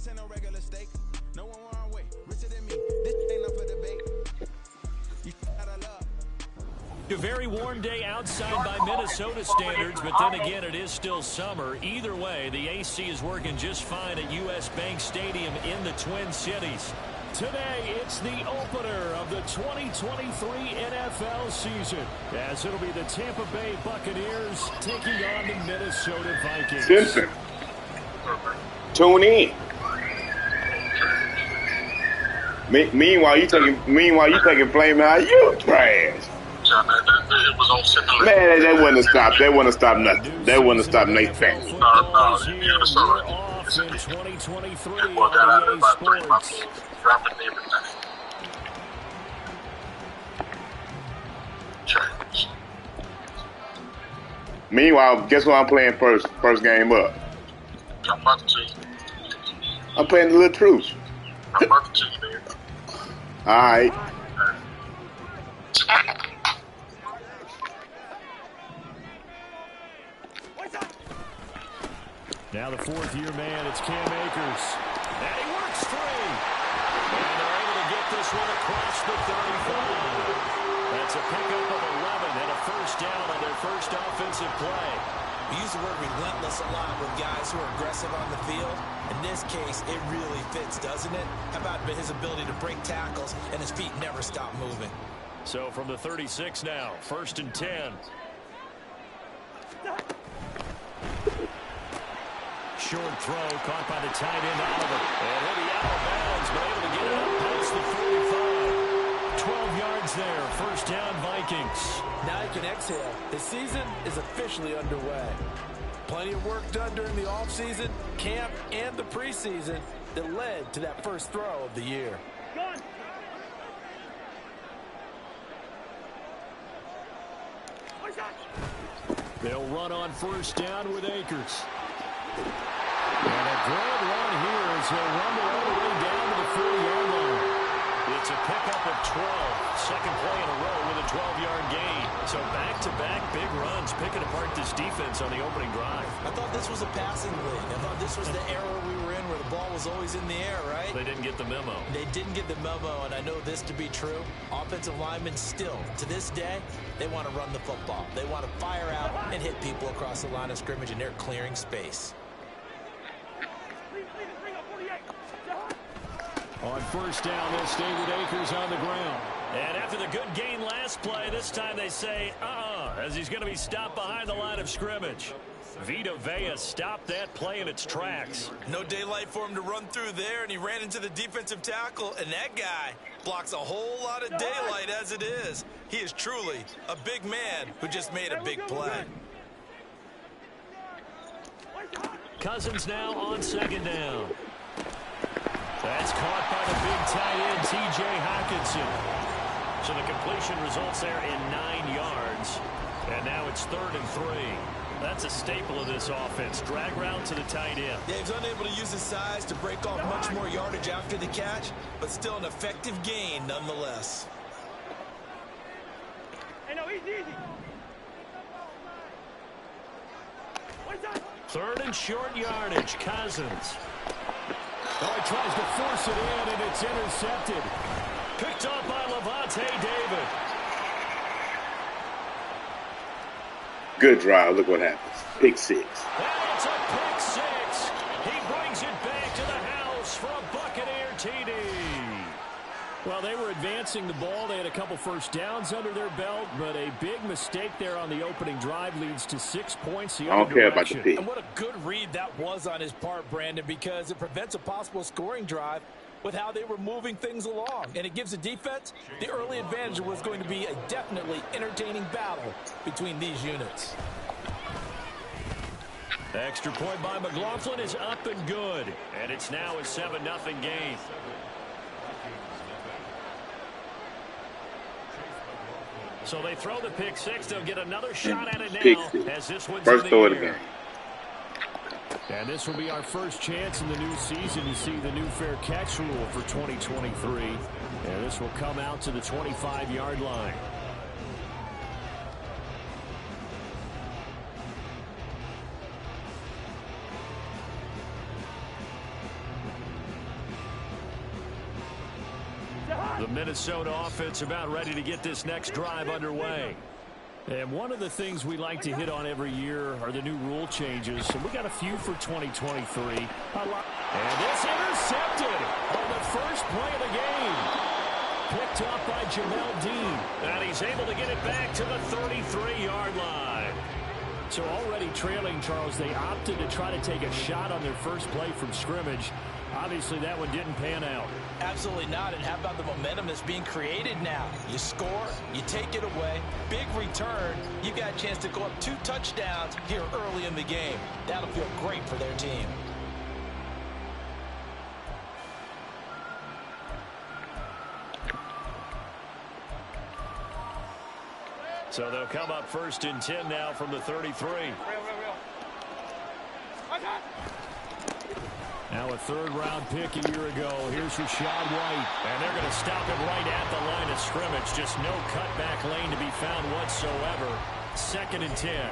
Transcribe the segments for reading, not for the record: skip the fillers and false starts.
This ain't no regular steak. No one wrong way. Richer than me. This ain't up for debate. You out of love. A very warm day outside by Minnesota standards, but then again, it is still summer. Either way, the AC is working just fine at U.S. Bank Stadium in the Twin Cities. Today, it's the opener of the 2023 NFL season, as it'll be the Tampa Bay Buccaneers taking on the Minnesota Vikings. Simpson, tune in. Meanwhile, you taking flame out. You trash. Man, that wouldn't have stopped. That wouldn't have stopped nothing. That wouldn't have stopped Nate Fant. We're off in 2023 on EA Sports. Meanwhile, guess what I'm playing first game up? I'm playing the Little Truth. All right. Now the fourth-year man, it's Cam Akers. And he works free. And they're able to get this one across the 35. That's a pickup of 11 and a first down on their first offensive play. We use the word relentless a lot with guys who are aggressive on the field. In this case, it really fits, doesn't it? How about his ability to break tackles and his feet never stop moving? So from the 36 now, 1st and 10. Short throw caught by the tight end Oliver. And he'll be out of bounds, but able to get it up past the 45. 12 yards there. First down, Vikings. Now you can exhale. The season is officially underway. Plenty of work done during the offseason, camp, and the preseason that led to that first throw of the year. They'll run on first down with Akers. And a great run here as he'll run all the way down to the 40-yard line. It's a pickup of 12. Second play in a row with a 12-yard gain. So back-to-back big runs picking apart this defense on the opening drive. I thought this was a passing league. I thought this was the era we were in where the ball was always in the air, right? They didn't get the memo. They didn't get the memo, and I know this to be true. Offensive linemen still, to this day, they want to run the football. They want to fire out and hit people across the line of scrimmage, and they're clearing space. On first down, they'll stay with Akers on the ground. And after the good gain last play, this time they say, as he's going to be stopped behind the line of scrimmage. Vita Vea stopped that play in its tracks. No daylight for him to run through there, and he ran into the defensive tackle, and that guy blocks a whole lot of daylight as it is. He is truly a big man who just made a big play. Cousins now on second down. That's caught by the big tight end, T.J. Hockenson. So the completion results there in 9 yards. And now it's 3rd and 3. That's a staple of this offense. Drag route to the tight end. Yeah, he's unable to use his size to break off much more yardage after the catch, but still an effective gain nonetheless. Hey, no, easy. 3rd and short yardage, Cousins. Oh, he tries to force it in, and it's intercepted. Picked up by Lavonte David. Good drive. Look what happens. Pick 6. And it's a pick 6. He brings it back to the house for a Buccaneer TD. Well, they were advancing the ball. They had a couple first downs under their belt, but a big mistake there on the opening drive leads to 6 points. I don't care about the pick. And what a good read that was on his part, Brandon, because it prevents a possible scoring drive with how they were moving things along. And it gives the defense the early advantage. Was going to be a definitely entertaining battle between these units. Extra point by McLaughlin is up and good. And it's now a 7-0 game. So they throw the pick 6. They'll get another shot at it now as this one's first throw of the game. And this will be our first chance in the new season to see the new fair catch rule for 2023. And this will come out to the 25-yard line. The Minnesota offense about ready to get this next drive underway. And one of the things we like to hit on every year are the new rule changes. So we got a few for 2023. And it's intercepted on the first play of the game. Picked up by Jamel Dean. And he's able to get it back to the 33-yard line. So already trailing, Charles, they opted to try to take a shot on their first play from scrimmage. Obviously, that one didn't pan out. Absolutely not. And how about the momentum that's being created now? You score, you take it away, big return. You got a chance to go up 2 touchdowns here early in the game. That'll feel great for their team. So they'll come up 1st and 10 now from the 33. Now a 3rd-round pick a year ago. Here's Rachaad White. And they're going to stop him right at the line of scrimmage. Just no cutback lane to be found whatsoever. 2nd and 10.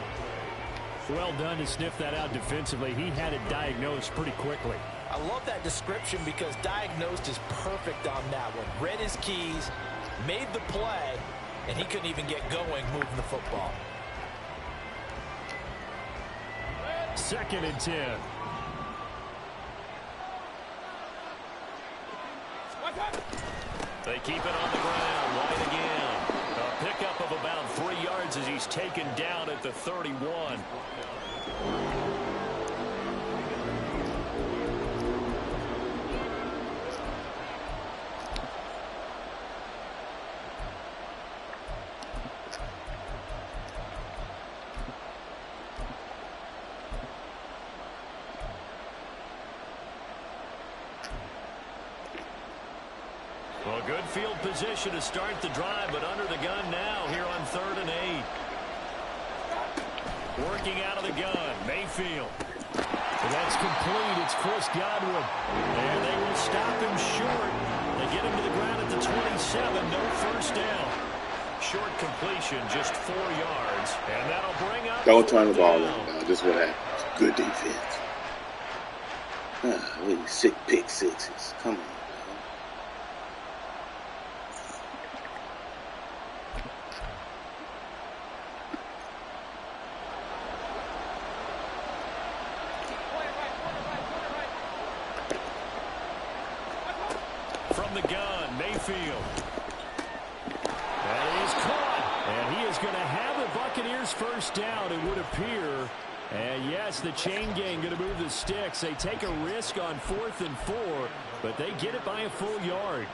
Well done to sniff that out defensively. He had it diagnosed pretty quickly. I love that description because diagnosed is perfect on that one. Read his keys, made the play, and he couldn't even get going moving the football. 2nd and 10. They keep it on the ground. White again. A pickup of about 3 yards as he's taken down at the 31. Well, good field position to start the drive, but under the gun now here on 3rd and 8. Working out of the gun, Mayfield. And that's complete. It's Chris Godwin. And they will stop him short. They get him to the ground at the 27. No first down. Short completion, just 4 yards. And that'll bring up... Don't turn the ball over. Just what happens. Good defense. Really sick pick sixes. Come on. From the gun, Mayfield. And he's caught. And he is going to have the Buccaneers first down, it would appear. And yes, the chain gang going to move the sticks. They take a risk on 4th and 4, but they get it by a full yard.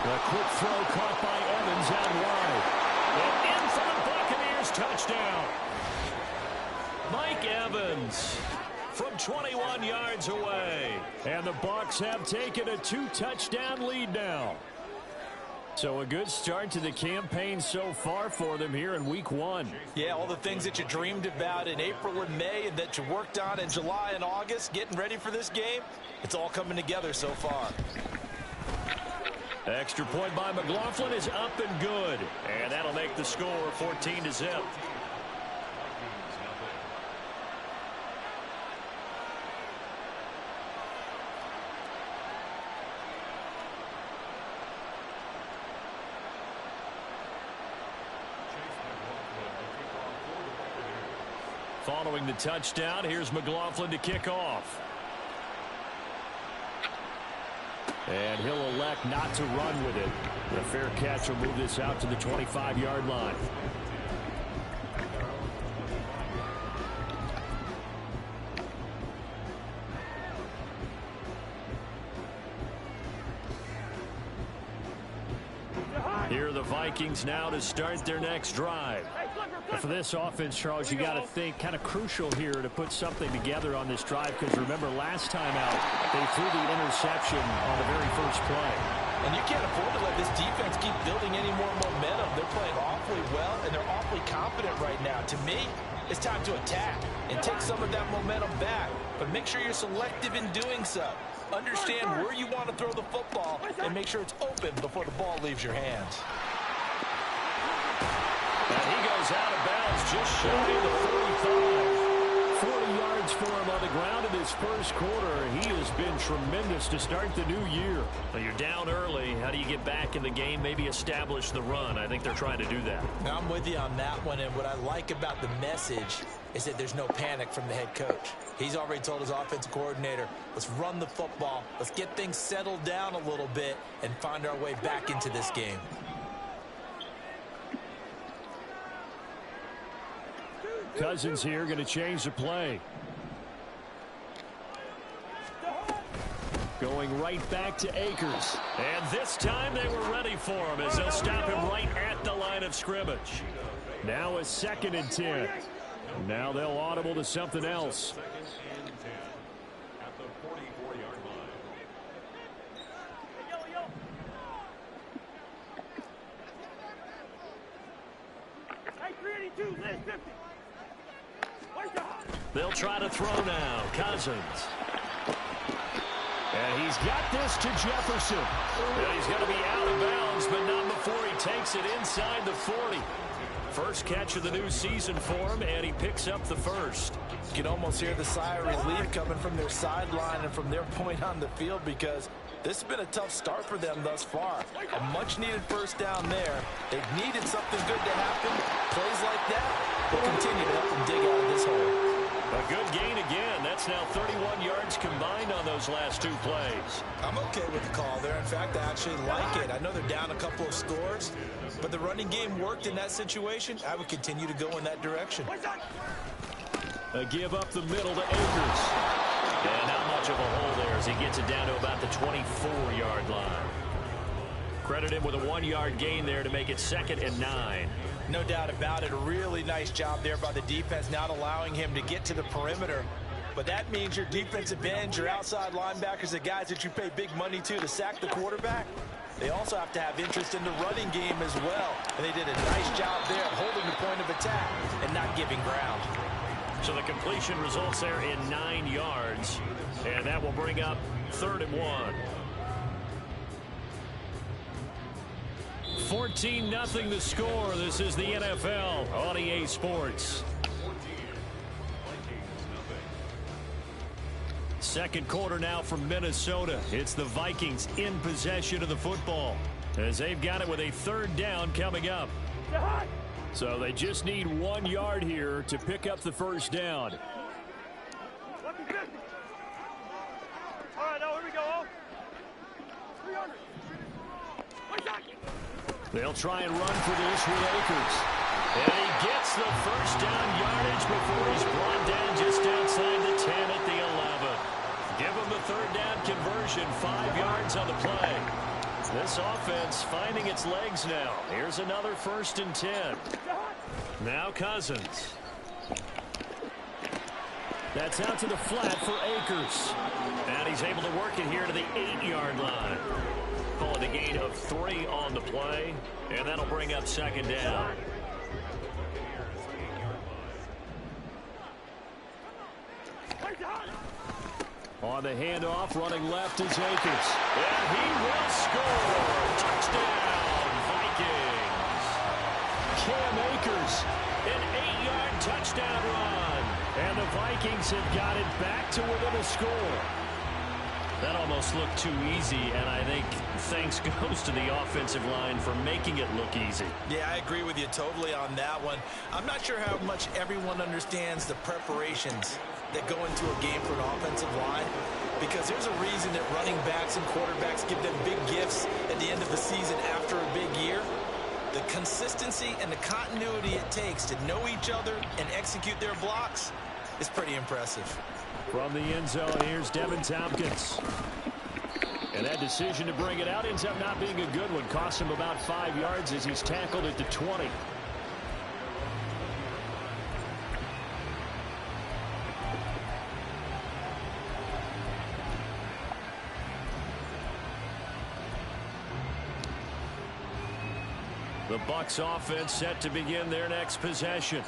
A quick throw caught by Evans out wide. And in for the Buccaneers touchdown. Mike Evans from 21 yards away. And the Bucs have taken a 2-touchdown lead now. So a good start to the campaign so far for them here in week 1. Yeah, all the things that you dreamed about in April and May and that you worked on in July and August, getting ready for this game, it's all coming together so far. Extra point by McLaughlin is up and good. And that'll make the score 14-0. Following the touchdown, here's McLaughlin to kick off. And he'll elect not to run with it. The fair catch will move this out to the 25-yard line. Here are the Vikings now to start their next drive. For this offense, Charles, you got to think kind of crucial here to put something together on this drive, because remember last time out they threw the interception on the very first play. And you can't afford to let this defense keep building any more momentum. They're playing awfully well, and they're awfully confident right now. To me, it's time to attack and take some of that momentum back. But make sure you're selective in doing so. Understand where you want to throw the football and make sure it's open before the ball leaves your hands. And he goes out of bounds just shy of the 45. 40 yards for him on the ground in this first quarter. He has been tremendous to start the new year. Well, you're down early. How do you get back in the game? Maybe establish the run. I think they're trying to do that. Now, I'm with you on that one, and what I like about the message is that there's no panic from the head coach. He's already told his offensive coordinator, let's run the football, let's get things settled down a little bit and find our way back into this game. Cousins here going to change the play. Going right back to Akers. And this time they were ready for him as they'll stop him right at the line of scrimmage. Now a 2nd and 10. Now they'll audible to something else. They'll try to throw now. Cousins. And he's got this to Jefferson. And he's going to be out of bounds, but not before he takes it inside the 40. First catch of the new season for him, and he picks up the first. You can almost hear the sigh of relief coming from their sideline and from their point on the field, because this has been a tough start for them thus far. A much-needed first down there. They've needed something good to happen. Plays like that will continue to help them dig out of this hole. A good gain again. That's now 31 yards combined on those last 2 plays. I'm okay with the call there. In fact, I actually like it. I know they're down a couple of scores, but the running game worked in that situation. I would continue to go in that direction. A give up the middle to Akers. And not much of a hole there as he gets it down to about the 24-yard line. Credit him with a 1-yard gain there to make it 2nd and 9. No doubt about it. A really nice job there by the defense, not allowing him to get to the perimeter. But that means your defensive end, your outside linebackers, the guys that you pay big money to sack the quarterback, they also have to have interest in the running game as well. And they did a nice job there holding the point of attack and not giving ground. So the completion results there in 9 yards. And that will bring up 3rd and 1. 14-0 the score. This is the NFL on EA Sports. Second quarter now from Minnesota. It's the Vikings in possession of the football as they've got it with a 3rd down coming up. So they just need 1 yard here to pick up the first down. All right, now here we go. 300. They'll try and run for this with Akers. And he gets the first down yardage before he's brought down just outside the 10 at the 11. Give him the 3rd down conversion, 5 yards on the play. This offense finding its legs now. Here's another 1st and 10. Now Cousins. That's out to the flat for Akers. And he's able to work it here to the 8-yard line. Calling a gain of 3 on the play, and that'll bring up 2nd down. On the handoff, running left is Akers. And he will score. Touchdown, Vikings. Cam Akers, an 8-yard touchdown run. And the Vikings have got it back to within a score. That almost looked too easy, and I think thanks goes to the offensive line for making it look easy. Yeah, I agree with you totally on that one. I'm not sure how much everyone understands the preparations that go into a game for an offensive line, because there's a reason that running backs and quarterbacks give them big gifts at the end of the season after a big year. The consistency and the continuity it takes to know each other and execute their blocks is pretty impressive. From the end zone, here's Devin Tompkins. And that decision to bring it out ends up not being a good one. Cost him about 5 yards as he's tackled at the 20. The Bucs offense set to begin their next possession.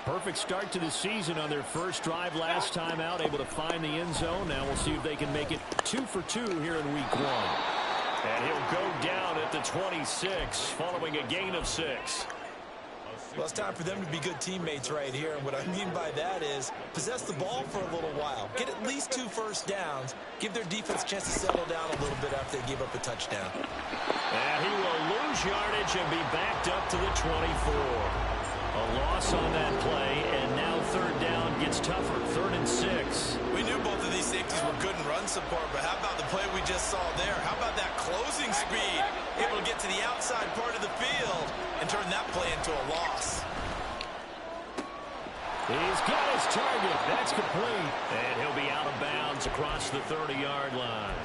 Perfect start to the season on their first drive last time out, able to find the end zone. Now we'll see if they can make it 2 for 2 here in week 1. And he'll go down at the 26 following a gain of 6. Well, it's time for them to be good teammates right here. And what I mean by that is possess the ball for a little while. Get at least 2 first downs. Give their defense a chance to settle down a little bit after they give up a touchdown. And he will lose yardage and be backed up to the 24. A loss on that play, and now third down gets tougher. 3rd and 6. We knew both of these safeties were good in run support, but how about the play we just saw there? How about that closing speed? Able to get to the outside part of the field and turn that play into a loss. He's got his target. That's complete. And he'll be out of bounds across the 30-yard line.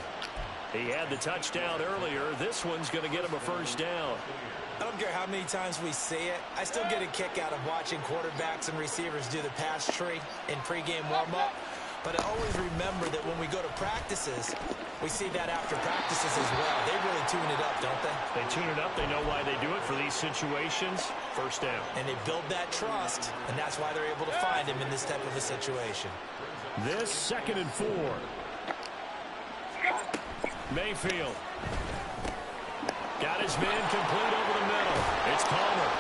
He had the touchdown earlier. This one's going to get him a first down. I don't care how many times we say it. I still get a kick out of watching quarterbacks and receivers do the pass tree in pregame warm-up. But I always remember that when we go to practices, we see that after practices as well. They really tune it up, don't they? They tune it up. They know why they do it for these situations. First down. And they build that trust, and that's why they're able to find him in this type of a situation. This 2nd and 4. Mayfield. Got his man complete over the middle. It's Palmer.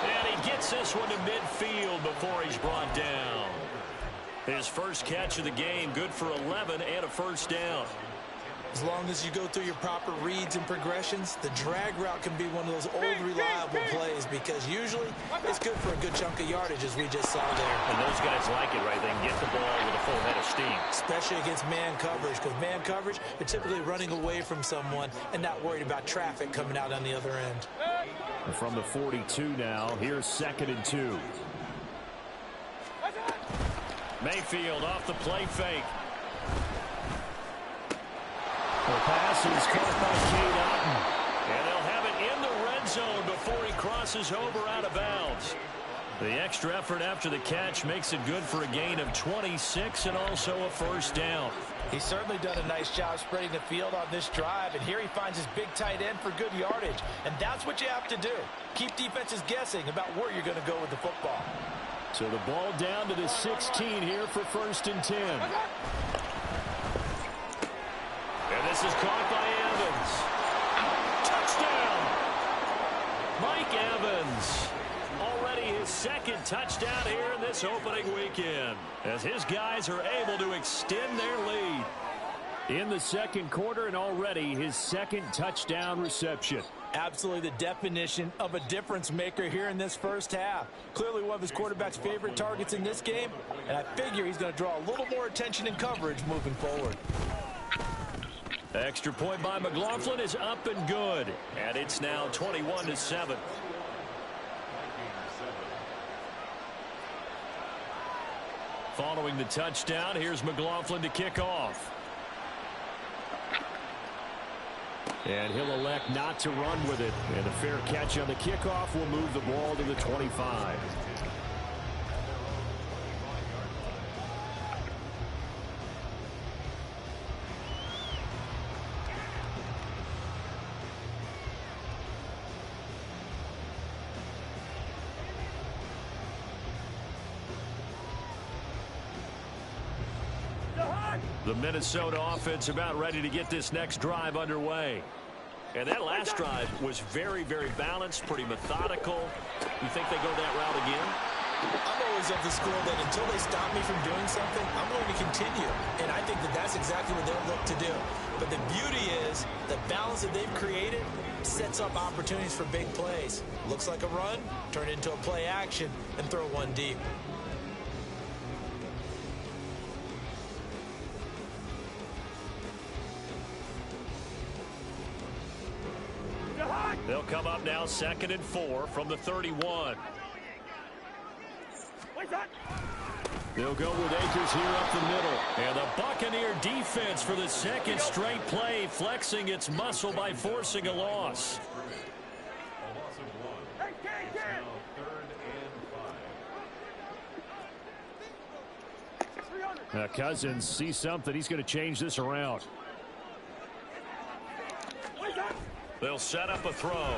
And he gets this one to midfield before he's brought down. His first catch of the game, good for 11 and a first down. As long as you go through your proper reads and progressions, the drag route can be one of those old reliable plays because usually it's good for a good chunk of yardage, as we just saw there. And those guys like it, right? They can get the ball with a full head of steam. Especially against man coverage, because man coverage, they're typically running away from someone and not worried about traffic coming out on the other end. From the 42 now, here's 2nd and 2. Mayfield off the play fake. The pass is caught by Cade Otton. And they'll have it in the red zone before he crosses over out of bounds. The extra effort after the catch makes it good for a gain of 26 and also a first down. He's certainly done a nice job spreading the field on this drive, and here he finds his big tight end for good yardage. And that's what you have to do. Keep defenses guessing about where you're going to go with the football. So the ball down to the 16 here for 1st and 10. And this is caught by Evans. Touchdown! Mike Evans. Already his 2nd touchdown here in this opening weekend, as his guys are able to extend their lead. In the 2nd quarter, and already his 2nd touchdown reception. Absolutely the definition of a difference maker here in this first half. Clearly one of his quarterback's favorite targets in this game, and I figure he's going to draw a little more attention and coverage moving forward. Extra point by McLaughlin is up and good, and it's now 21-7. Following the touchdown, here's McLaughlin to kick off. And he'll elect not to run with it. And a fair catch on the kickoff will move the ball to the 25. The Minnesota offense about ready to get this next drive underway. And that last drive was very, very balanced, pretty methodical. You think they go that route again? I'm always of the school that until they stop me from doing something, I'm going to continue. And I think that that's exactly what they'll look to do. But the beauty is the balance that they've created sets up opportunities for big plays. Looks like a run, turn it into a play action, and throw one deep. They'll come up now 2nd and 4 from the 31. They'll go with Akers here up the middle. And the Buccaneer defense for the 2nd straight play, flexing its muscle by forcing a loss. Now Cousins sees something. He's going to change this around. They'll set up a throw.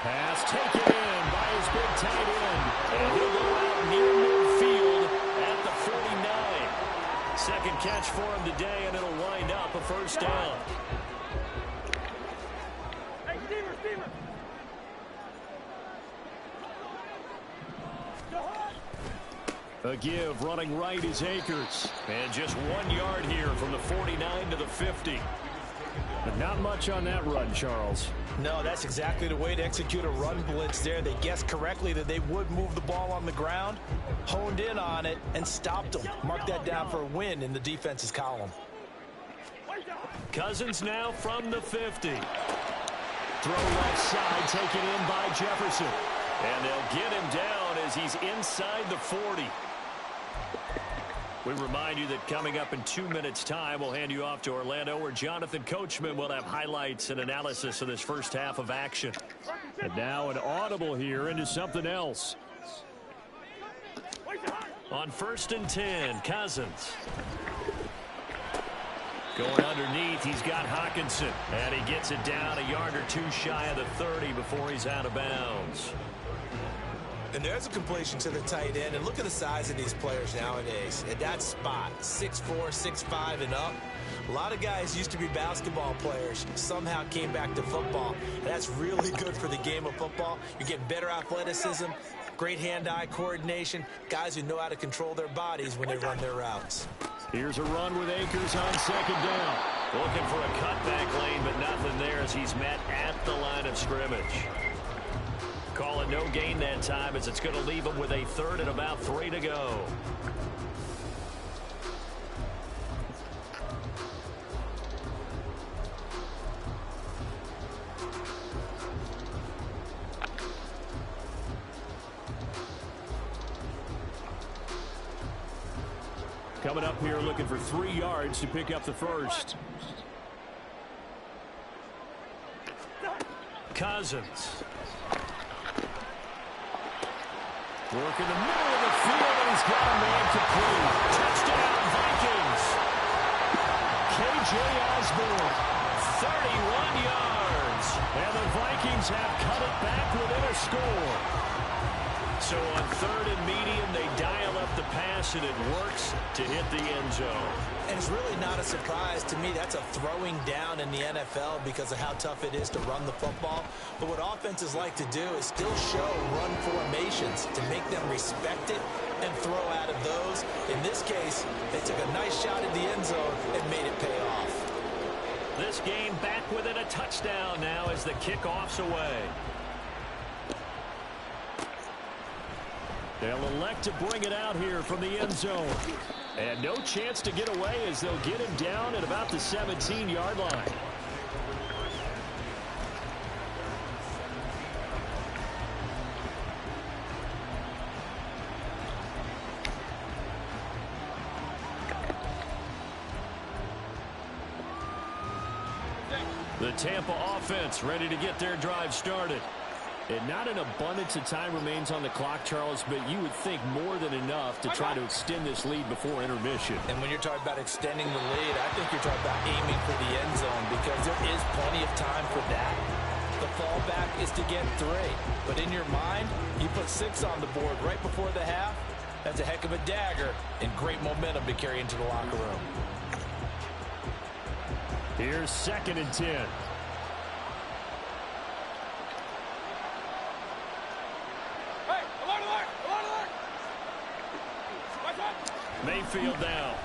Pass taken in by his big tight end. And he'll go out near midfield at the 49. 2nd catch for him today, and it'll wind up a first down. A give running right is Akers. And just 1 yard here from the 49 to the 50. But not much on that run, Charles. No, that's exactly the way to execute a run blitz there. They guessed correctly that they would move the ball on the ground, honed in on it, and stopped them. Mark that down for a win in the defense's column. Cousins now from the 50. Throw left side, taken in by Jefferson. And they'll get him down as he's inside the 40. We remind you that coming up in 2 minutes' time, we'll hand you off to Orlando, where Jonathan Coachman will have highlights and analysis of this first half of action. And now an audible here into something else. On 1st and 10, Cousins. Going underneath, he's got Hockenson. And he gets it down a yard or two shy of the 30 before he's out of bounds. And there's a completion to the tight end. And look at the size of these players nowadays. At that spot, 6'4", 6'5", and up. A lot of guys used to be basketball players, somehow came back to football. And that's really good for the game of football. You're getting better athleticism, great hand-eye coordination, guys who know how to control their bodies when they run their routes. Here's a run with Akers on 2nd down. Looking for a cutback lane, but nothing there as he's met at the line of scrimmage. Call it no gain that time as it's going to leave him with a 3rd and about 3 to go. Coming up here looking for 3 yards to pick up the first. Cousins. Work in the middle of the field, and he's got a man complete. Touchdown, Vikings. K.J. Osborne, 31 yards. And the Vikings have cut it back within a score. So on 3rd and medium, they dial up the pass, and it works to hit the end zone. And it's really not a surprise to me. That's a throwing down in the NFL because of how tough it is to run the football. But what offenses like to do is still show run formations to make them respect it and throw out of those. In this case, they took a nice shot at the end zone and made it pay off. This game back within a touchdown now as the kickoff's away. They'll elect to bring it out here from the end zone. And no chance to get away as they'll get him down at about the 17-yard line. The Tampa offense ready to get their drive started. And not an abundance of time remains on the clock, Charles, but you would think more than enough to try to extend this lead before intermission. And when you're talking about extending the lead, I think you're talking about aiming for the end zone because there is plenty of time for that. The fallback is to get 3. But in your mind, you put 6 on the board right before the half. That's a heck of a dagger and great momentum to carry into the locker room. Here's 2nd and 10. Mayfield down.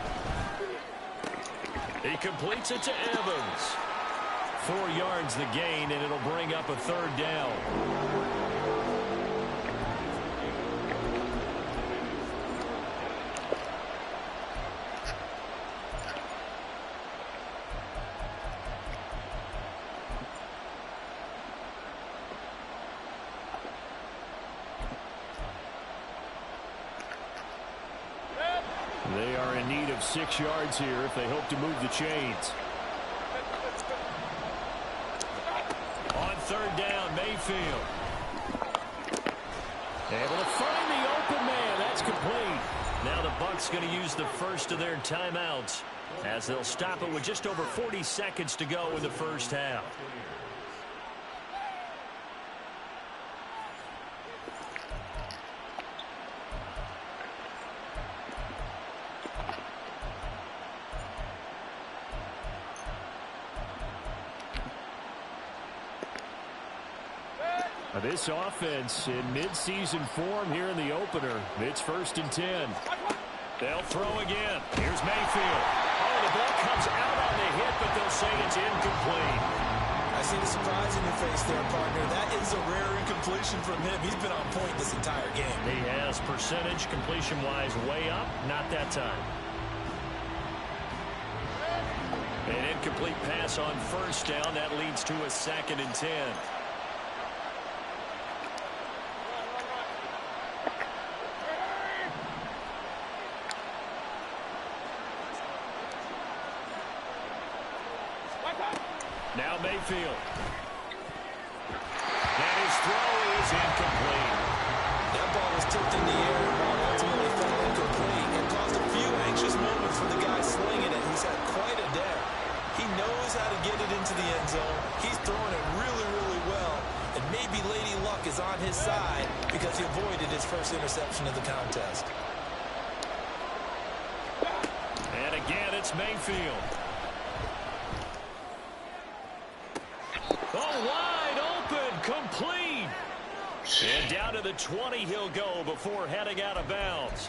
He completes it to Evans. 4 yards the gain, and it'll bring up a 3rd down. They are in need of 6 yards here if they hope to move the chains. On 3rd down, Mayfield. Able to find the open man. That's complete. Now the Bucs going to use the first of their timeouts as they'll stop it with just over 40 seconds to go in the first half. This offense in midseason form here in the opener. It's 1st and 10. They'll throw again. Here's Mayfield. Oh, the ball comes out on the hit, but they'll say it's incomplete. I see the surprise in your face there, partner. That is a rare incompletion from him. He's been on point this entire game. He has percentage completion-wise way up. Not that time. An incomplete pass on 1st down. That leads to a 2nd and 10. Now Mayfield. And his throw is incomplete. That ball was tipped in the air and ball ultimately fell incomplete. It caused a few anxious moments for the guy slinging it. He's had quite a day. He knows how to get it into the end zone. He's throwing it really, really well. And maybe Lady Luck is on his side because he avoided his first interception of the contest. And again, it's Mayfield. Oh, wide open, complete. And down to the 20 he'll go before heading out of bounds.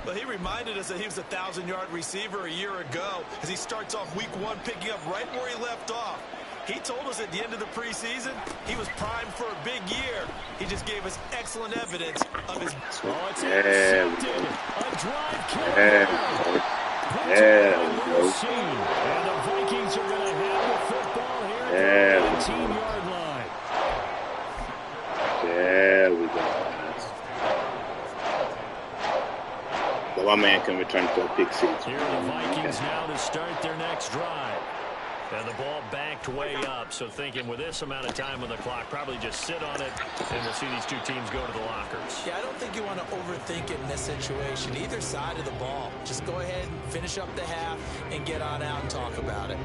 Well, he reminded us that he was a 1,000-yard receiver a year ago as he starts off week 1 picking up right where he left off. He told us at the end of the preseason he was primed for a big year. He just gave us excellent evidence of his... Oh, it's intercepted. A drive kick. And the Vikings are going to have the football here at the 18-yard line. There we go. So my man can return to a pick six. Here are the Vikings now to start their next drive. And the ball backed way up. So thinking with this amount of time on the clock, probably just sit on it, and we'll see these two teams go to the lockers. Yeah, I don't think you want to overthink it in this situation. Either side of the ball. Just go ahead and finish up the half and get on out and talk about it.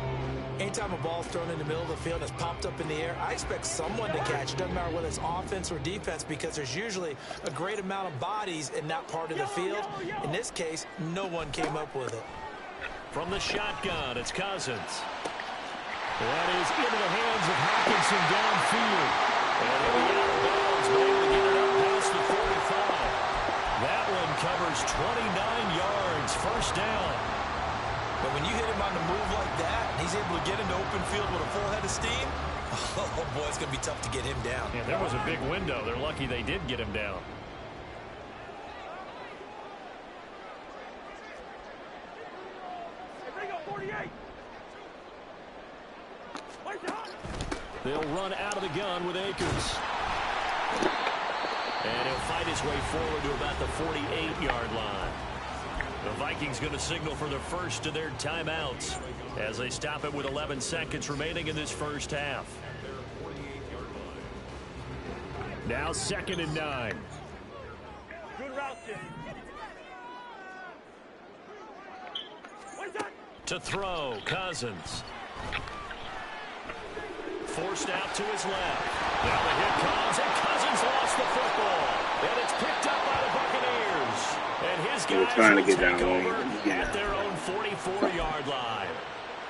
Anytime a ball's thrown in the middle of the field and it's popped up in the air, I expect someone to catch. It doesn't matter whether it's offense or defense because there's usually a great amount of bodies in that part of the field. In this case, no one came up with it. From the shotgun, it's Cousins. That is into the hands of Hockenson downfield. And he'll be out of bounds, but able to get it up past the 45. That one covers 29 yards, 1st down. But when you hit him on the move like that, and he's able to get into open field with a full head of steam, oh boy, it's going to be tough to get him down. Yeah, there was a big window. They're lucky they did get him down. They'll run out of the gun with Akers. And he'll fight his way forward to about the 48-yard line. The Vikings going to signal for the first of their timeouts as they stop it with 11 seconds remaining in this first half. Now 2nd and 9. Good route, kid. To throw, Cousins. Forced out to his left. Now the hit comes, and Cousins lost the football. And it's picked up by the Buccaneers. And his guys trying to will get take down over lane. at their own 44-yard line.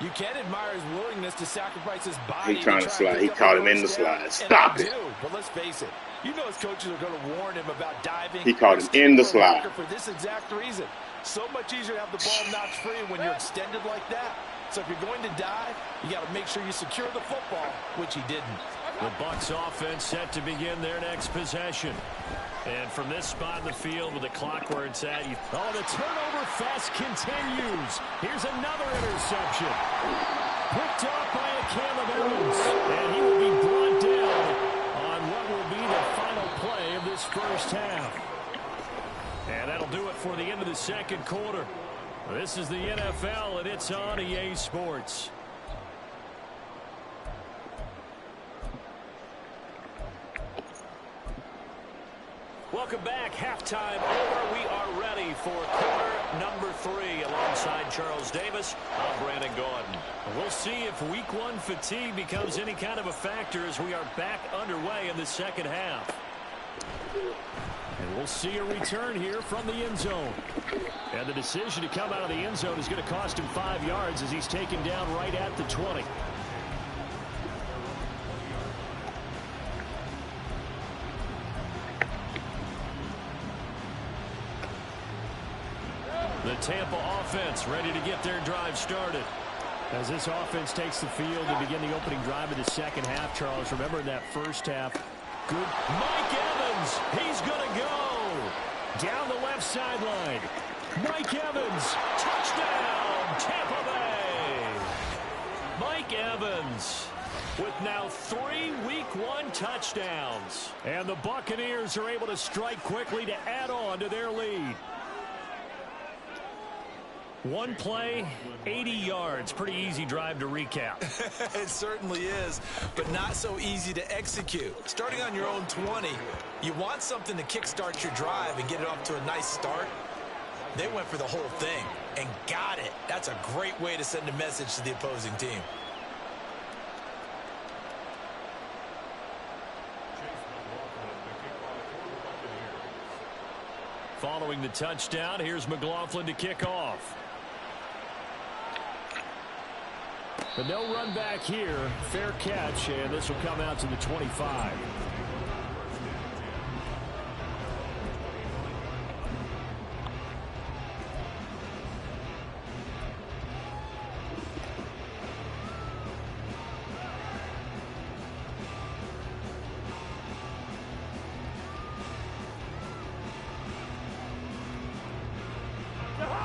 You can admire his willingness to sacrifice his body. He's trying to slide. He caught him in the slide. Stop it. But let's face it. You know his coaches are going to warn him about diving. He caught him in the slide. For this exact reason. So much easier to have the ball notch free when you're extended like that. So if you're going to dive, you got to make sure you secure the football, which he didn't. The Bucs offense set to begin their next possession. And from this spot in the field with the clock where it's at, the turnover fest continues. Here's another interception. Picked off by a Caleb Evans. And he will be brought down on what will be the final play of this first half. And that'll do it for the end of the second quarter. This is the NFL, and it's on EA Sports. Welcome back. Halftime over. We are ready for quarter number 3. Alongside Charles Davis, I'm Brandon Gordon. We'll see if week 1 fatigue becomes any kind of a factor as we are back underway in the second half. And we'll see a return here from the end zone. And the decision to come out of the end zone is going to cost him 5 yards as he's taken down right at the 20. The Tampa offense ready to get their drive started. As this offense takes the field to begin the opening drive of the second half, Charles, remember in that first half, good. Mike Evans, he's going to go down the left sideline. Mike Evans, touchdown, Tampa Bay. Mike Evans with now 3 Week 1 touchdowns. And the Buccaneers are able to strike quickly to add on to their lead. One play, 80 yards. Pretty easy drive to recap. It certainly is, but not so easy to execute. Starting on your own 20, you want something to kickstart your drive and get it off to a nice start. They went for the whole thing and got it. That's a great way to send a message to the opposing team. Following the touchdown, here's McLaughlin to kick off. But no run back here. Fair catch, and this will come out to the 25.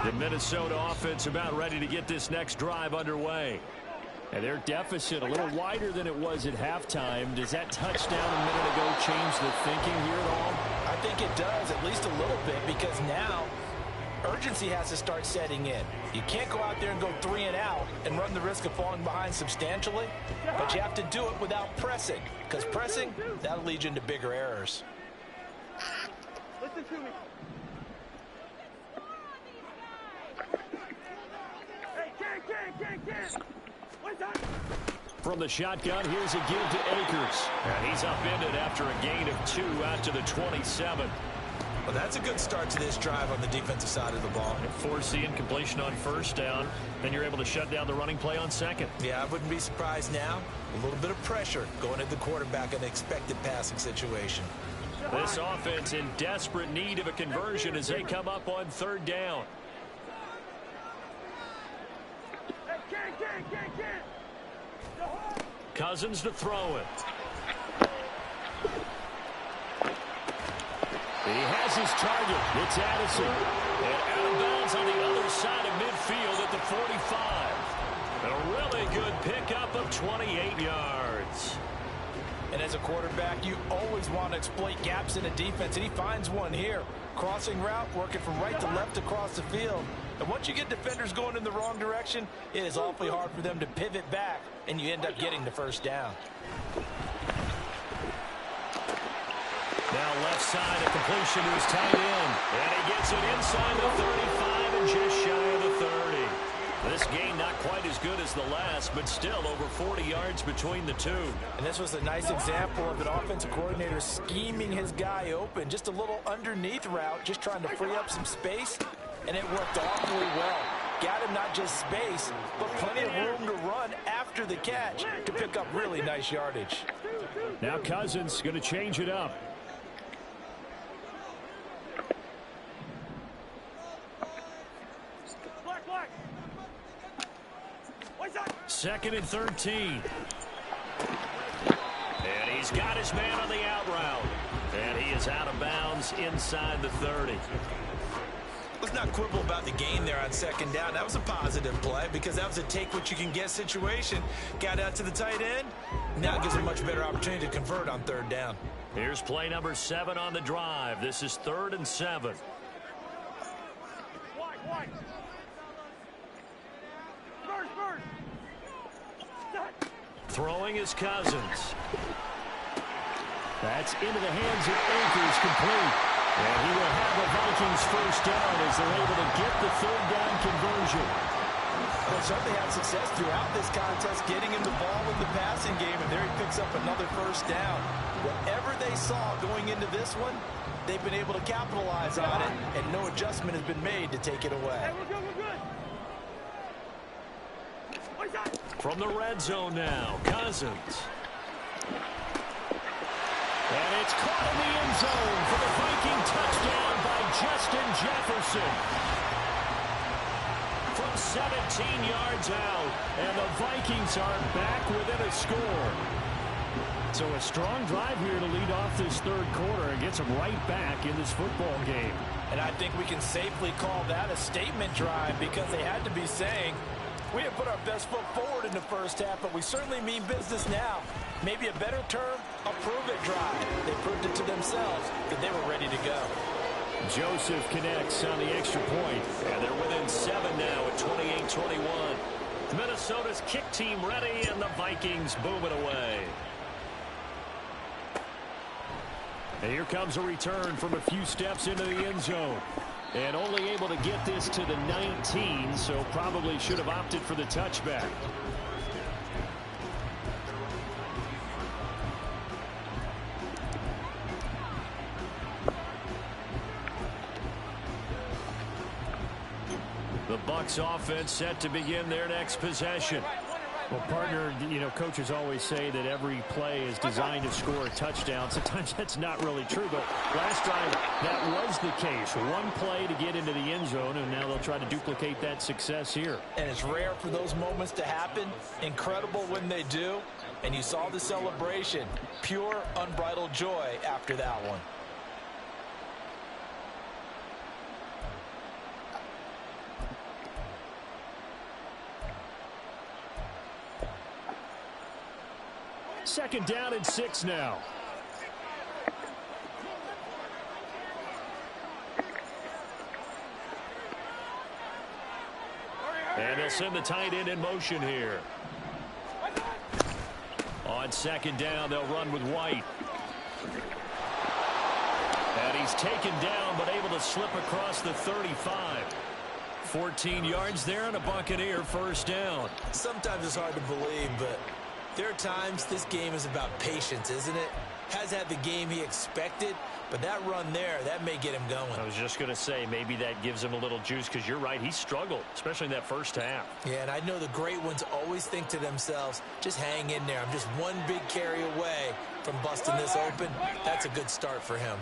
The Minnesota offense about ready to get this next drive underway. And their deficit a little wider than it was at halftime. Does that touchdown a minute ago change the thinking here at all? I think it does, at least a little bit, because now urgency has to start setting in. You can't go out there and go 3 and out and run the risk of falling behind substantially, but you have to do it without pressing, because pressing, that'll lead you into bigger errors. Listen to me. Hey, can't. From the shotgun, here's a give to Akers. And he's upended after a gain of 2 out to the 27. Well, that's a good start to this drive on the defensive side of the ball. And force the incompletion on first down. Then you're able to shut down the running play on second. Yeah, I wouldn't be surprised now. A little bit of pressure going at the quarterback in an expected passing situation. This offense in desperate need of a conversion as they come up on third down. Cousins to throw it. He has his target. It's Addison. And out of bounds on the other side of midfield at the 45. A really good pickup of 28 yards. And as a quarterback, you always want to exploit gaps in a defense, and he finds one here. Crossing route, working from right to left across the field. And once you get defenders going in the wrong direction, it is awfully hard for them to pivot back, and you end up getting the first down. Now left side, a completion to his tight end. And he gets it inside the 35 and just shy of the 30. This game not quite as good as the last, but still over 40 yards between the two. And this was a nice example of an offensive coordinator scheming his guy open. Just a little underneath route, just trying to free up some space, and it worked awfully well. Got him not just space, but plenty of room to run after the catch to pick up really nice yardage. Now Cousins going to change it up. Second and 13. And he's got his man on the out route. And he is out of bounds inside the 30. Let's not quibble about the gain there on second down. That was a positive play because that was a take-what-you-can-get situation. Got out to the tight end. Now it gives him a much better opportunity to convert on third down. Here's play number 7 on the drive. This is 3rd and 7. Wide. First. Throwing is Cousins. That's into the hands of Akers, complete. And he will have the Vikings first down as they're able to get the third down conversion. Well, certainly had success throughout this contest, getting him the ball in the passing game, and there he picks up another first down. Whatever they saw going into this one, they've been able to capitalize on it, and no adjustment has been made to take it away. Hey, we're good. From the red zone now, Cousins. And it's caught in the end zone for the Viking touchdown by Justin Jefferson. 17 yards out, and the Vikings are back within a score. So a strong drive here to lead off this third quarter and gets them right back in this football game. And I think we can safely call that a statement drive because they had to be saying, we have put our best foot forward in the first half, but we certainly mean business now. Maybe a better term, a prove-it drive. They proved it to themselves that they were ready to go. Joseph connects on the extra point, and they're within 7 now at 28-21. Minnesota's kick team ready, and the Vikings boom it away. And here comes a return from a few steps into the end zone. And only able to get this to the 19, so probably should have opted for the touchback. The Bucs offense set to begin their next possession. Well, partner, coaches always say that every play is designed to score a touchdown. Sometimes that's not really true, but last drive that was the case. One play to get into the end zone, and now they'll try to duplicate that success here. And it's rare for those moments to happen. Incredible when they do. And you saw the celebration. Pure, unbridled joy after that one. Second down and 6 now. And they'll send the tight end in motion here. On second down, they'll run with White. And he's taken down, but able to slip across the 35. 14 yards there and a Buccaneer first down. Sometimes it's hard to believe, but there are times this game is about patience, isn't it? Has had the game he expected, but that run there, that may get him going. I was just going to say, maybe that gives him a little juice, because you're right, he struggled, especially in that first half. Yeah, and I know the great ones always think to themselves, just hang in there. I'm just one big carry away from busting this open. That's a good start for him.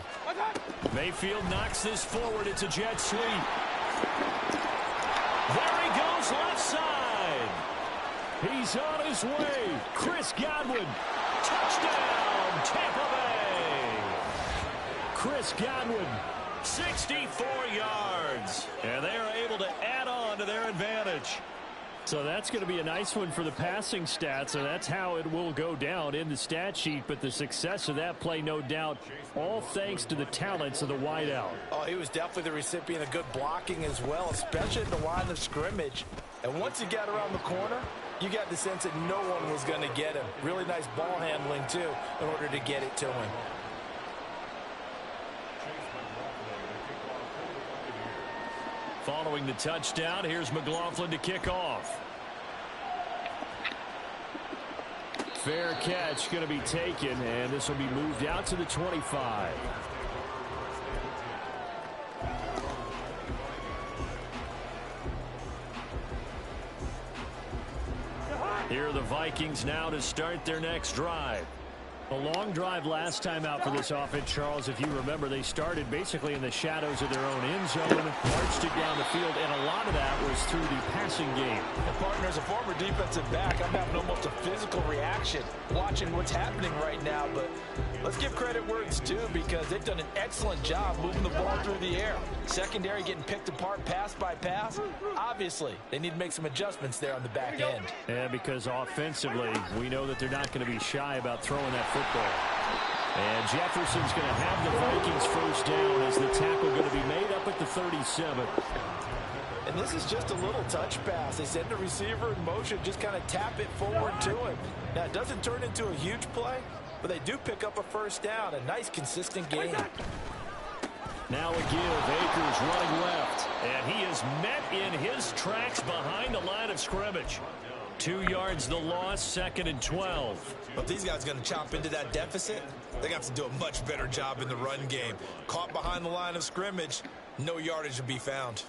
Mayfield knocks this forward. It's a jet sweep. There he goes, left side. He's on his way. Chris Godwin. Touchdown, Tampa Bay. Chris Godwin. 64 yards. And they are able to add on to their advantage. So that's going to be a nice one for the passing stats. So that's how it will go down in the stat sheet. But the success of that play, no doubt, all thanks to the talents of the wideout. Oh, he was definitely the recipient of good blocking as well, especially at the line of scrimmage. And once he got around the corner, you got the sense that no one was going to get him. Really nice ball handling, too, in order to get it to him. Following the touchdown, here's McLaughlin to kick off. Fair catch going to be taken, and this will be moved out to the 25. Here are the Vikings now to start their next drive. A long drive last time out for this offense, Charles. If you remember, they started basically in the shadows of their own end zone, marched it down the field, and a lot of that was through the passing game. And partner, as a former defensive back, I'm having almost a physical reaction watching what's happening right now. But let's give credit where it's due, because they've done an excellent job moving the ball through the air. Secondary getting picked apart pass by pass. Obviously, they need to make some adjustments there on the back end. Yeah, because offensively, we know that they're not going to be shy about throwing that football. And Jefferson's going to have the Vikings first down as the tackle going to be made up at the 37. And this is just a little touch pass. They send the receiver in motion, just kind of tap it forward to him. Now, it doesn't turn into a huge play, but they do pick up a first down. A nice, consistent game. Now a give. Akers running left. And he is met in his tracks behind the line of scrimmage. 2 yards the loss, 2nd and 12. But these guys are going to chop into that deficit. They got to do a much better job in the run game. Caught behind the line of scrimmage, no yardage to be found.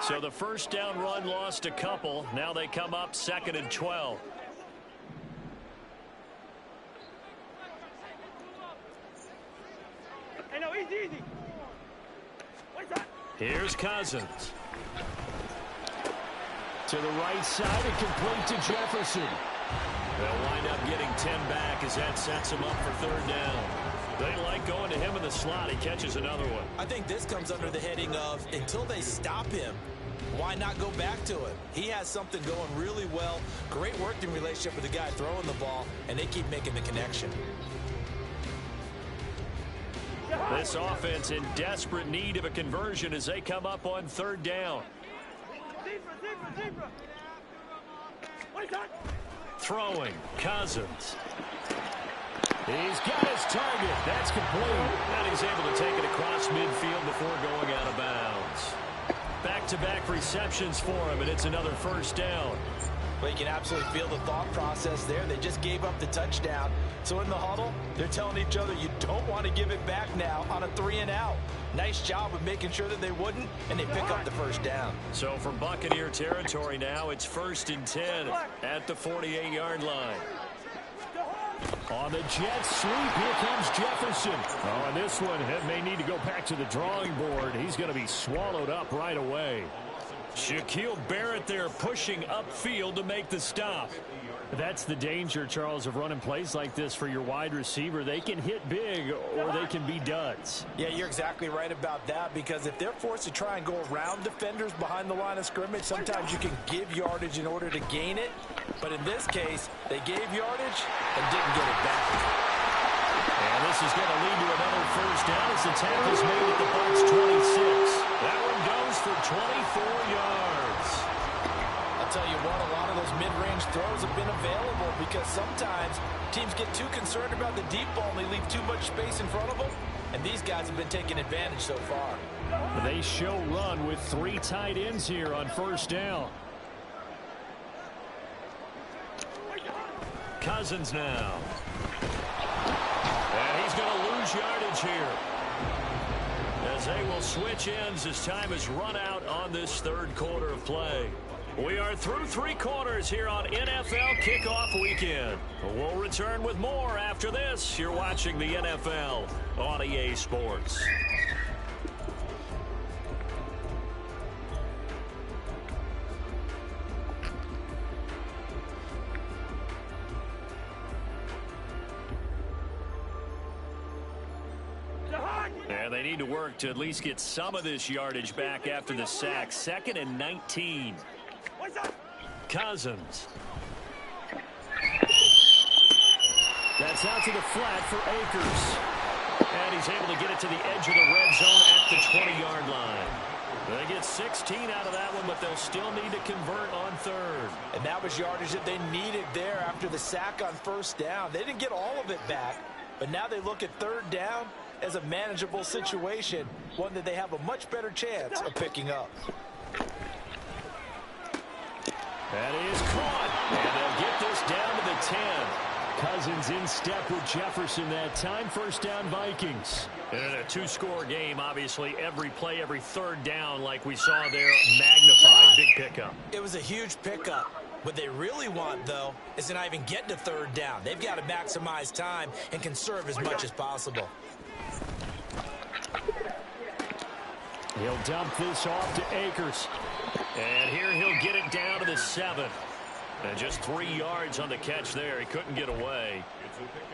So the first down run lost a couple. Now they come up 2nd and 12. Hey, no, easy. What's that? Here's Cousins. To the right side and complete to Jefferson. They'll wind up getting 10 back as that sets him up for 3rd down. They like going to him in the slot. He catches another one. I think this comes under the heading of until they stop him, why not go back to him? He has something going really well. Great working relationship with the guy throwing the ball, and they keep making the connection. This offense in desperate need of a conversion as they come up on 3rd down. Zebra. What's that? Throwing, Cousins. He's got his target. That's complete. And he's able to take it across midfield before going out of bounds. Back-to-back receptions for him, and it's another 1st down. But you can absolutely feel the thought process there. They just gave up the touchdown. So in the huddle, they're telling each other, you don't want to give it back now on a 3-and-out. Nice job of making sure that they wouldn't, and they pick up the 1st down. So from Buccaneer territory now, it's 1st and 10 at the 48-yard line. On the jet sweep, here comes Jefferson. Oh, and this one may need to go back to the drawing board. He's going to be swallowed up right away. Shaquille Barrett there pushing upfield to make the stop. That's the danger, Charles, of running plays like this for your wide receiver. They can hit big or they can be duds. Yeah, you're exactly right about that, because if they're forced to try and go around defenders behind the line of scrimmage, sometimes you can give yardage in order to gain it. But in this case, they gave yardage and didn't get it back. And this is going to lead to another 1st down as the tackle's made at the Bucs 26. That one goes for 24 yards. I'll tell you what, a lot of those mid-range throws have been available because sometimes teams get too concerned about the deep ball and they leave too much space in front of them. And these guys have been taking advantage so far. They show run with 3 tight ends here on 1st down. Cousins now. And he's going to lose yardage here, as they will switch ends as time has run out on this 3rd quarter of play. We are through 3 quarters here on NFL Kickoff Weekend. We'll return with more after this. You're watching the NFL on EA Sports. And they need to work to at least get some of this yardage back after the sack. 2nd and 19. Cousins. That's out to the flat for Akers. And he's able to get it to the edge of the red zone at the 20-yard line. They get 16 out of that one, but they'll still need to convert on 3rd. And that was yardage that they needed there after the sack on 1st down. They didn't get all of it back, but now they look at 3rd down as a manageable situation, one that they have a much better chance of picking up. That is caught. And they'll get this down to the 10. Cousins in step with Jefferson that time. 1st down Vikings. And in a 2-score game, obviously every play, every 3rd down like we saw there, magnified. Big pickup. It was a huge pickup. What they really want, though, is to not even get to 3rd down. They've got to maximize time and conserve as much as possible. He'll dump this off to Akers. And here he'll get it down to the 7. And just 3 yards on the catch there. He couldn't get away.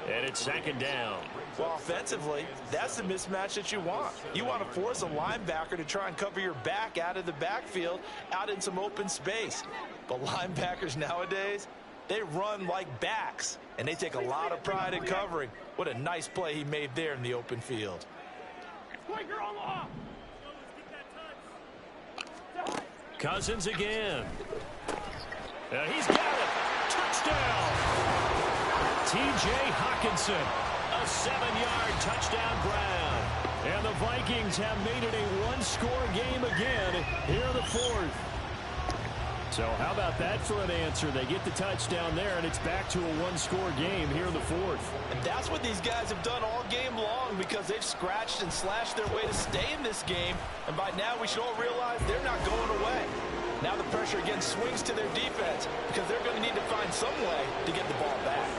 And it's 2nd down. Well, offensively, that's the mismatch that you want. You want to force a linebacker to try and cover your back out of the backfield, out in some open space. But linebackers nowadays, they run like backs, and they take a lot of pride in covering. What a nice play he made there in the open field. Cousins again. He's got it. Touchdown. T.J. Hockenson. A 7-yard touchdown Brown. And the Vikings have made it a 1-score game again here in the 4th. So how about that for an answer? They get the touchdown there, and it's back to a one-score game here in the fourth. And that's what these guys have done all game long because they've scratched and slashed their way to stay in this game. And by now, we should all realize they're not going away. Now the pressure again swings to their defense because they're going to need to find some way to get the ball back.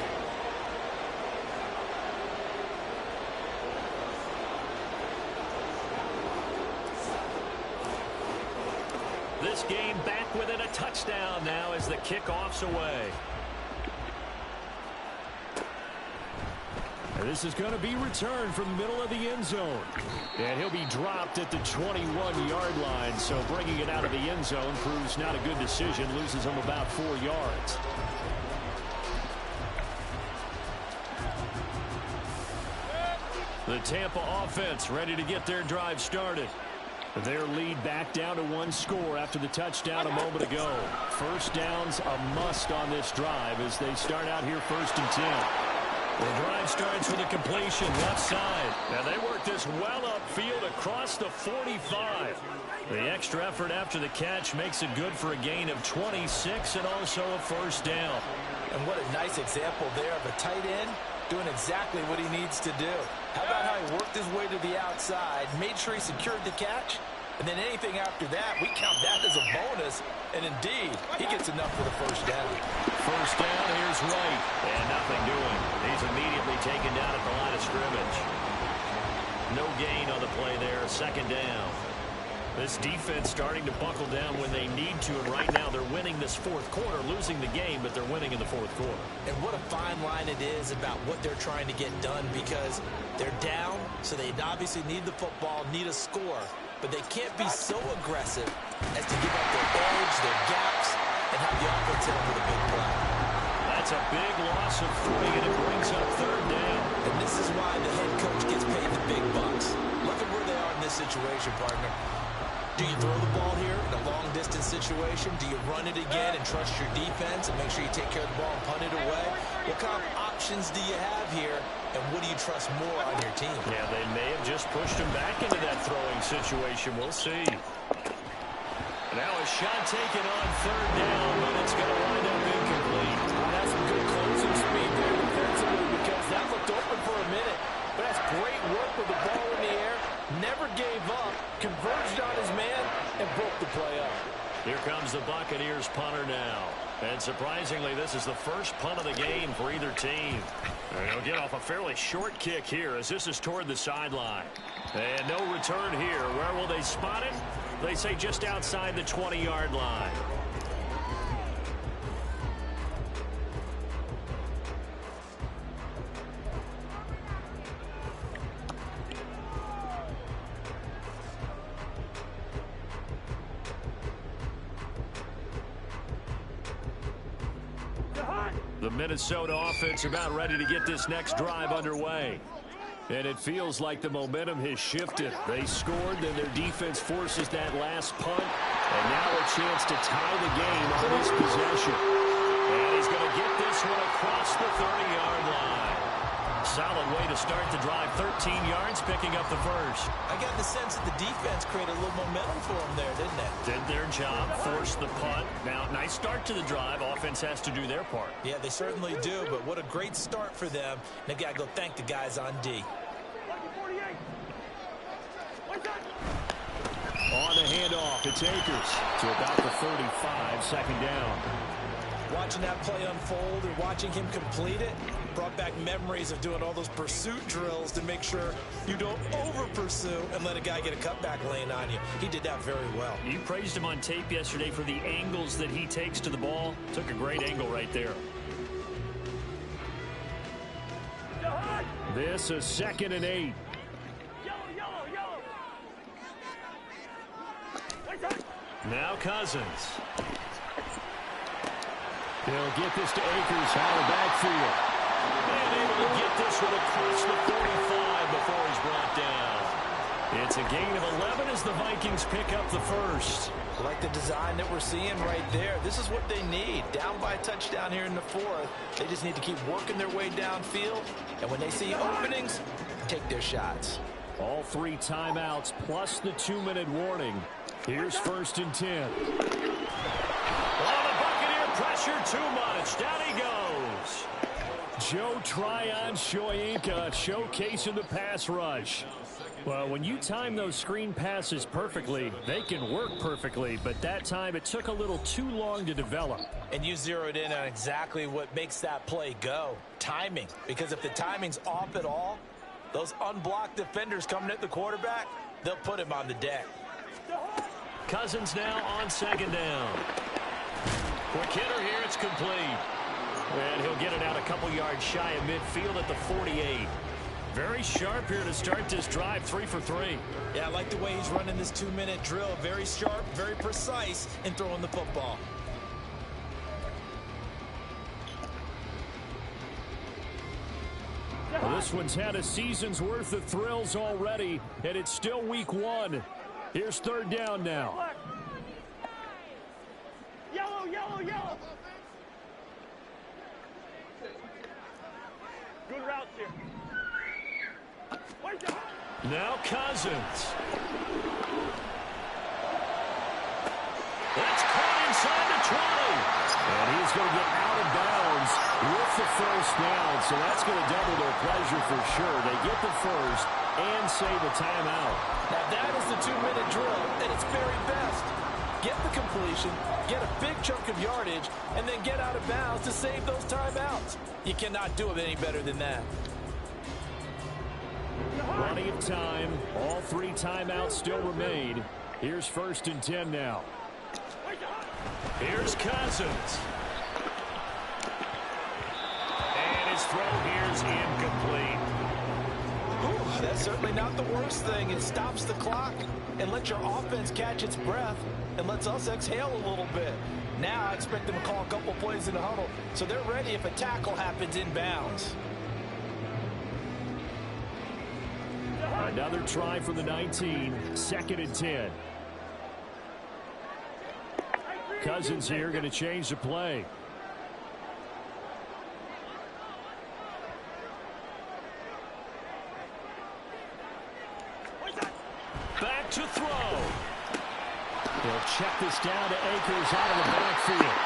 This game back within a touchdown now as the kickoff's away. And this is going to be returned from the middle of the end zone. And he'll be dropped at the 21-yard line. So bringing it out of the end zone proves not a good decision. Loses him about 4 yards. The Tampa offense ready to get their drive started. Their lead back down to one score after the touchdown a moment ago. First down's a must on this drive as they start out here 1st and 10. The drive starts with a completion left side. And they work this well upfield across the 45. The extra effort after the catch makes it good for a gain of 26 and also a first down. And what a nice example there of a tight end doing exactly what he needs to do. How about how he worked his way to the outside, made sure he secured the catch, and then anything after that, we count that as a bonus. And indeed, he gets enough for the first down. First down, here's Wright. And nothing doing. He's immediately taken down at the line of scrimmage. No gain on the play there, second down. This defense starting to buckle down when they need to, and right now they're winning this fourth quarter, losing the game, but they're winning in the fourth quarter. And what a fine line it is about what they're trying to get done because they're down, so they obviously need the football, need a score, but they can't be so aggressive as to give up their edge, their gaps, and have the offense hit them with a big play. That's a big loss of 3, and it brings up third down. And this is why the head coach gets paid the big bucks. Look at where they are in this situation, partner. Do you throw the ball here in a long-distance situation? Do you run it again and trust your defense and make sure you take care of the ball and punt it away? What kind of options do you have here, and what do you trust more on your team? Yeah, they may have just pushed him back into that throwing situation. We'll see. Now a shot taken on third down, but it's going to wind up incomplete. That's some good closing speed there defensively because that looked open for a minute. But that's great work with the ball in the air. Never gave up, converged on his man, and broke the play up. Here comes the Buccaneers punter now. And surprisingly, this is the first punt of the game for either team. And he'll get off a fairly short kick here as this is toward the sideline. And no return here. Where will they spot it? They say just outside the 20-yard line. The Minnesota offense about ready to get this next drive underway. And it feels like the momentum has shifted. They scored, then their defense forces that last punt. And now a chance to tie the game on this possession. And he's going to get this one across the 30-yard line. Solid way to start the drive. 13 yards, picking up the first. I got the sense that the defense created a little momentum for them there, didn't they? Did their job, forced the punt. Now, nice start to the drive. Offense has to do their part. Yeah, they certainly do, but what a great start for them. They've got to go thank the guys on D. On the handoff, it's Akers to about the 35, second down. Watching that play unfold and watching him complete it brought back memories of doing all those pursuit drills to make sure you don't over-pursue and let a guy get a cutback lane on you. He did that very well. You praised him on tape yesterday for the angles that he takes to the ball. Took a great angle right there. This is 2nd and 8. Now Cousins. He'll get this to Akers out of the backfield. And able to get this one across the 45 before he's brought down. It's a gain of 11 as the Vikings pick up the first. I like the design that we're seeing right there. This is what they need. Down by a touchdown here in the fourth. They just need to keep working their way downfield. And when they see openings, take their shots. All 3 timeouts plus the 2-minute warning. Here's 1st and 10. pressure too much. Down he goes. Joe Tryon-Shoyinka showcasing the pass rush. Well, when you time those screen passes perfectly, they can work perfectly, but that time it took a little too long to develop. And you zeroed in on exactly what makes that play go. Timing. Because if the timing's off at all, those unblocked defenders coming at the quarterback, they'll put him on the deck. Cousins now on second down. Quick hitter here, it's complete. And he'll get it out a couple yards shy of midfield at the 48. Very sharp here to start this drive, 3 for 3. Yeah, I like the way he's running this 2-minute drill. Very sharp, very precise in throwing the football. Well, this one's had a season's worth of thrills already, and it's still week 1. Here's third down now. Yellow, yellow, yellow. Good routes here. Now Cousins. That's caught inside the 20. And he's going to get out of bounds with the first down, so that's going to double their pleasure for sure. They get the first and save a timeout. Now that is the 2-minute drill at its very best. Get the completion, get a big chunk of yardage, and then get out of bounds to save those timeouts. You cannot do it any better than that. Plenty of time. All 3 timeouts still remain. Here's 1st and 10 now. Here's Cousins. And his throw here's incomplete. Ooh, that's certainly not the worst thing. It stops the clock and lets your offense catch its breath and lets us exhale a little bit. Now I expect them to call a couple plays in the huddle so they're ready if a tackle happens in bounds. Another try for the 19. 2nd and 10. Cousins here going to change the play. Back to throw. They'll check this down to Akers out of the backfield.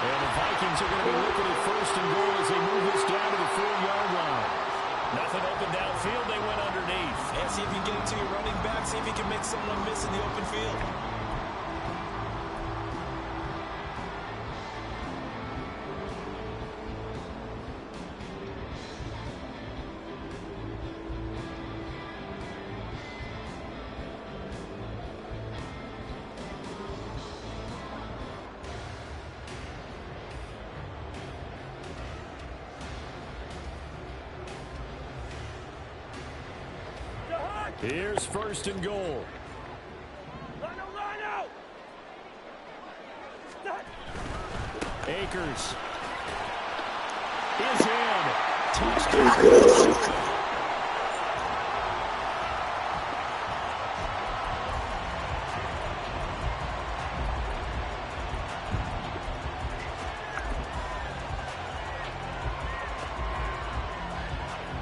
And the Vikings are going to be looking at 1st and goal as they move this down to the 4-yard line. Nothing open downfield. They went underneath. And see if you can get it to your running back. See if you can make someone miss in the open field. Here's 1st and goal. Akers is in. Touchdown.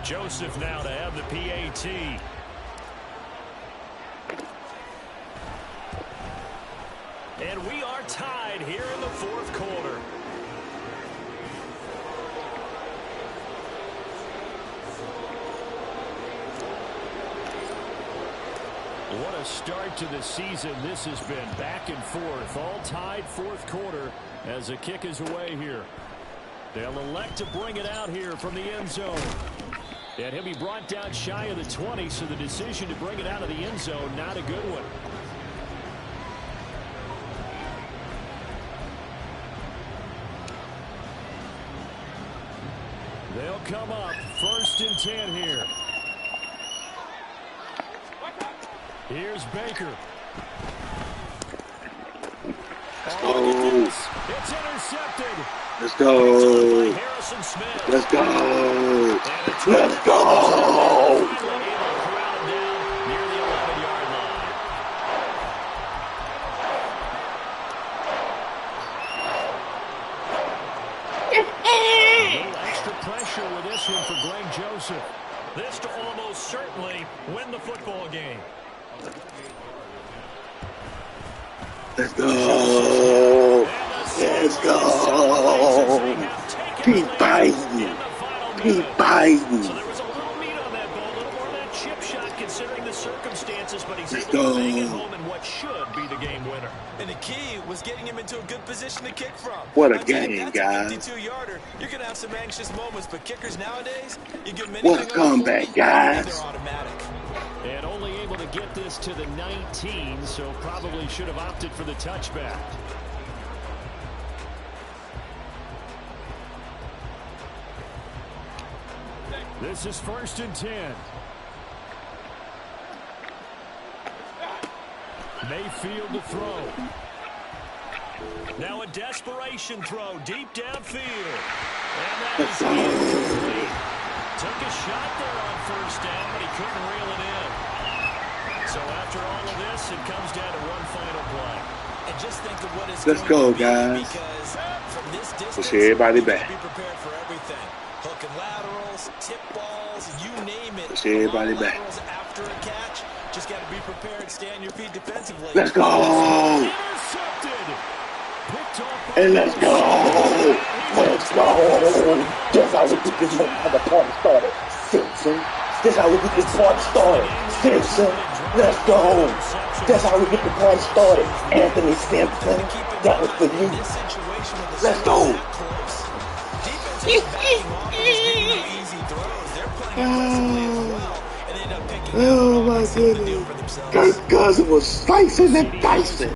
Joseph now to have the PAT. And we are tied here in the 4th quarter. What a start to the season this has been. Back and forth, all tied 4th quarter as the kick is away here. They'll elect to bring it out here from the end zone. And he'll be brought down shy of the 20, so the decision to bring it out of the end zone, not a good one. They'll come up 1st and 10 here. Here's Baker. Oh, It's intercepted. let's go. Harrison Smith. Let's go. Let's go. Crowd down near the 11-yard line. A little extra pressure with this one for Greg Joseph. This to almost certainly win the football game. Let's go. And a Let's go. Pete Biden. Pete Biden. So there was a little meat on that ball, a little more of that chip shot considering the circumstances, but he's able to make it home in what should be the game winner. And the key was getting him into a good position to kick from. What a game, that's guys. A 52-yarder. You're going to have some anxious moments, but kickers nowadays, you give them What a comeback, guys. They're automatic. And only able to get this to the 19, so probably should have opted for the touchback. This is 1st and 10. Mayfield to throw. Now a desperation throw deep downfield. And that is incomplete. Took a shot there on 1st down, but he couldn't reel it in. So after all of this, it comes down to one final play. And just think of what it's Let's going go, to be, guys. because from this distance, Let's hear everybody you gotta back. be prepared for everything. Hook and laterals, tip balls, you name it. Let's hear everybody Long back. laterals after a catch. Just got to be prepared, stay on your feet defensively. Let's go. Intercepted. Picked off by And let's go. Let's go. That's how we get this party started. Simpson. That's how we get this party started. Simpson. Let's go. That's how we get the party started. Anthony Simpson. That was for you. Let's go. Oh my goodness. Kirk Cousins was slicing and dicing.